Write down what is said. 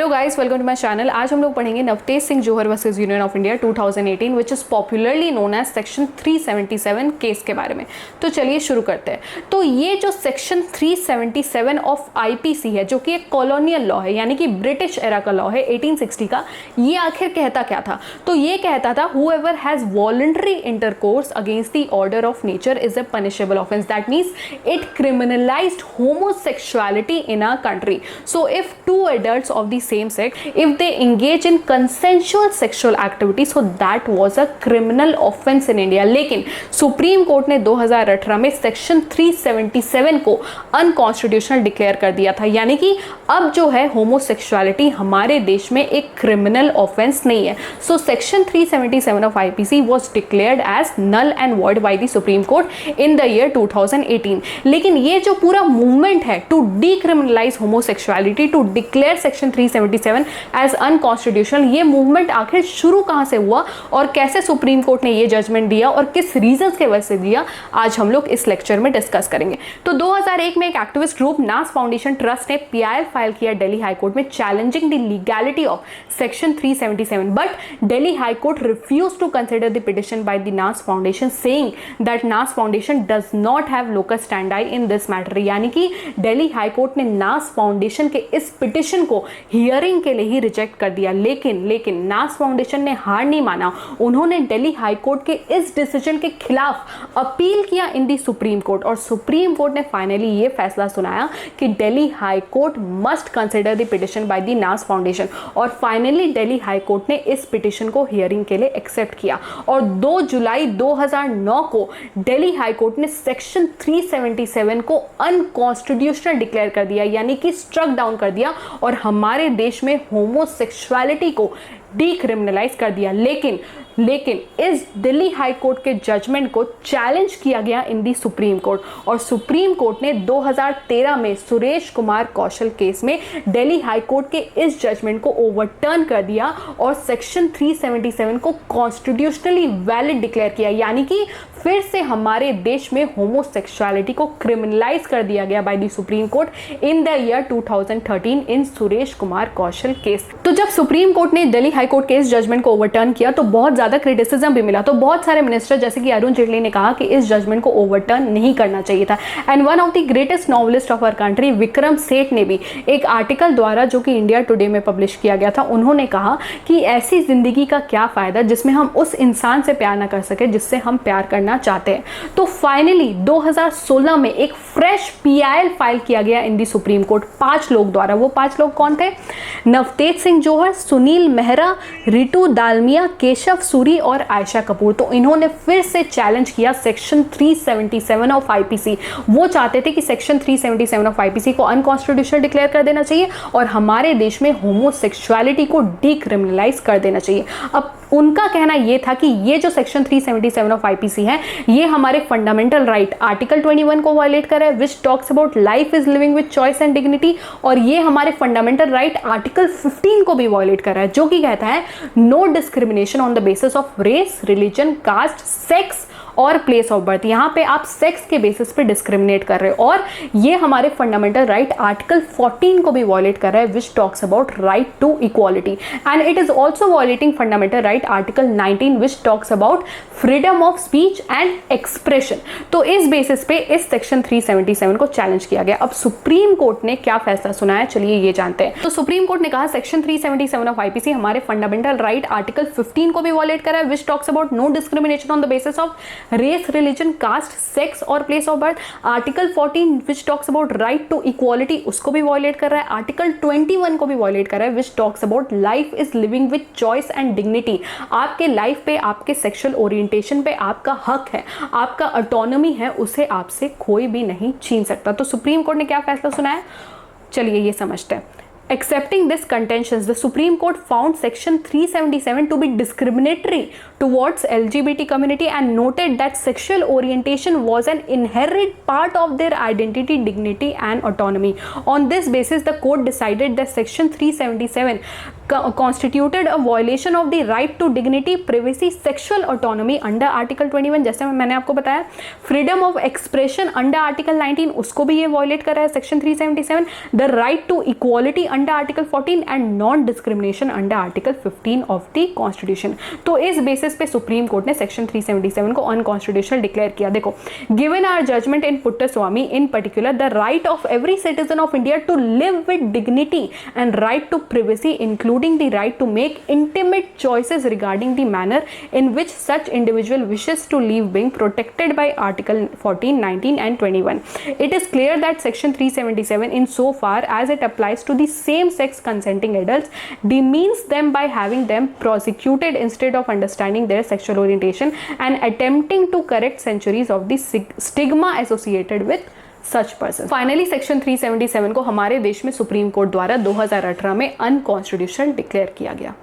Guys, welcome to my channel. आज हम लोग पढ़ेंगे Navtej Singh Johar versus Union of India 2018 which is popularly known as section 377 case के बारे में। तो चलिए शुरू करते हैं। तो ये जो सेक्शन 377 ऑफ आईपीसी है, जो कि एक कॉलोनियल लॉ है, यानी कि ब्रिटिश एरा का लॉ है 1860 का, ये आखिर कहता क्या था? तो ये कहता था whoever has voluntary intercourse against the order of nature is a punishable offense. That means it criminalized homosexuality in our country. So if two adults of the same sex, if they engage in consensual sexual activity, so that was a criminal offense in India. लेकिन supreme Court ने 2018 में section 377 को unconstitutional declare कर दिया था, यानी कि अब जो है होमोसेक्सुअलिटी हमारे देश में एक क्रिमिनल ऑफेंस नहीं है। So section 377 of IPC was declared as null and void by the Supreme Court in the year 2018। लेकिन ये जो पूरा मूवमेंट है to decriminalise homosexuality, to declare section 377 as unconstitutional, ये मूवमेंट आखिर शुरू कहां से हुआ और कैसे सुप्रीम कोर्ट ने ये जजमेंट दिया और किस रीजंस के वजह से दिया, आज हम लोग इस लेक्चर में डिस्कस करेंगे। तो 2001 में एक activist group Naz foundation trust ने पीआईएल फाइल किया दिल्ली हाई कोर्ट में challenging the legality of section 377, but Delhi high court refused to consider the petition by the Naz foundation, saying that Naz foundation does not have locus standi in this matter. यानी कि Delhi high court ने नास foundation के इस petition को hearing के लिए ही reject कर दिया। लेकिन नास फाउंडेशन ने हार नहीं माना, उन्होंने दिल्ली हाई कोर्ट के इस डिसीजन के खिलाफ अपील किया इन दी सुप्रीम कोर्ट, और सुप्रीम कोर्ट ने फाइनली ये फैसला सुनाया कि Delhi high court must consider the petition by the Naz foundation, और फाइनली दिल्ली हाई कोर्ट ने इस पिटिशन को हियरिंग के लिए एक्सेप्ट किया। और 2 जुलाई 2009 को दिल्ली हाई कोर्ट ने सेक्शन 377 को अनकॉन्स्टिट्यूशनल डिक्लेयर कर दिया, यानी कि स्ट्रक डाउन कर दिया, और हमारे देश में होमोसेक्सुअलिटी को डीक्रिमिनलाइज कर दिया। लेकिन इस दिल्ली हाई कोर्ट के जजमेंट को चैलेंज किया गया इन दी सुप्रीम कोर्ट, और सुप्रीम कोर्ट ने 2013 में सुरेश कुमार कौशल केस में दिल्ली हाई कोर्ट के इस जजमेंट को ओवरटर्न कर दिया और सेक्शन 377 को कॉन्स्टिट्यूशनली वैलिड डिक्लेयर किया, यानी कि फिर से हमारे देश में होमोसेक्सुअलिटी को क्रिमिनलाइज कर दिया गया bye the Supreme Court in the year 2013 in Suresh Kumar Kaushal case. तो जब सुप्रीम कोर्ट ने दिल्ली हाई कोर्ट के इस जजमेंट को ओवरटर्न किया तो बहुत ज्यादा क्रिटिसिज्म भी मिला। तो बहुत सारे मिनिस्टर जैसे कि अरुण जेटली ने कहा कि इस जजमेंट को ओवरटर्न नहीं करना चाहिए था। And one of the greatest novelist of our country Vikram Seth ने भी एक आर्टिकल द्वारा, जो कि इंडिया टुडे में पब्लिश किया गया था, उन्होंने कहा कि ऐसी जिंदगी का क्या फायदा जिसमें हम उस इंसान से प्यार ना कर सके जिससे हम प्यार करना चाहते हैं। तो फाइनली 2016 में एक फ्रेश पीआईएल फाइल किया गया इन दी सुप्रीम कोर्ट 5 लोग द्वारा। वो 5 लोग कौन थे? नवतेज सिंह जोहर, सुनील मेहरा, रितु दालमिया, केशव सूरी और आयशा कपूर। तो इन्होंने फिर से चैलेंज किया सेक्शन 377 ऑफ आईपीसी। वो चाहते थे कि सेक्शन 377 ऑफ आईपीसी को अनकॉन्स्टिट्यूशनल डिक्लेयर कर देना चाहिए और हमारे देश में होमोसेक्सुअलिटी को डीक्रिमिनलाइज कर देना चाहिए। अब उनका कहना यह था कि ये जो सेक्शन 377 ऑफ आईपीसी है, ये हमारे फंडामेंटल राइट आर्टिकल 21 को वायलेट कर रहा है, which talks about life is living with choice and dignity, और ये हमारे फंडामेंटल राइट आर्टिकल 15 को भी वायलेट कर रहा है, जो कि कहता है no discrimination on the basis of race, religion, caste, sex और प्लेस ऑफ बर्थ। यहाँ पे आप सेक्स के बेसिस पे डिस्क्रिमिनेट कर रहे हो, और ये हमारे फंडामेंटल राइट आर्टिकल 14 को भी वायलेट कर रहा है, which talks about right to equality, and it is also violating fundamental right article 19 which talks about freedom of speech and expression. तो इस बेसिस पे इस सेक्शन 377 को चैलेंज किया गया। अब सुप्रीम कोर्ट ने क्या फैसला सुनाया, चलिए ये जानते हैं। तो सुप्रीम कोर्ट ने कहा सेक्शन 377 ऑफ आईपीसी हमारे फंडामेंटल राइट आर्टिकल 15 को भी वायलेट कर रहा है, which talks about no discrimination on the basis of race, religion, caste, sex और place of birth. Article 14 which talks about right to equality, उसको भी वायलेट कर रहा है। आर्टिकल 21 को भी वायलेट कर रहा है, which talks about life is living with choice and dignity. आपके लाइफ पे, आपके सेक्सुअल ओरिएंटेशन पे आपका हक है, आपका ऑटोनॉमी है, उसे आपसे कोई भी नहीं छीन सकता। तो सुप्रीम कोर्ट ने क्या फैसला सुनाया, चलिए ये समझते हैं। Accepting this contentions, the Supreme Court found Section 377 to be discriminatory towards LGBT community and noted that sexual orientation was an inherent part of their identity, dignity and autonomy. On this basis, the court decided that Section 377 constituted a violation of the right to dignity, privacy, sexual autonomy under Article 21, जैसे मैंने आपको बताया। Freedom of expression under Article 19, उसको भी ये violate कर रहा है Section 377। The right to equality under article 14 and non discrimination under article 15 of the constitution. तो इस बेसिस पे सुप्रीम कोर्ट ने सेक्शन 377 को अनकॉन्स्टिट्यूशनल डिक्लेयर किया। देखो, given our judgment in Puttaswamy in particular the right of every citizen of India to live with dignity and right to privacy including the right to make intimate choices regarding the manner in which such individual wishes to live being protected by article 14, 19 and 21. It is clear that section 377 in so far as it applies to the same sex consenting adults demeans them by having them prosecuted instead of understanding their sexual orientation and attempting to correct centuries of the stigma associated with such person. Finally section 377 को हमारे देश में supreme court द्वारा 2018 में unconstitutional declare किया गया।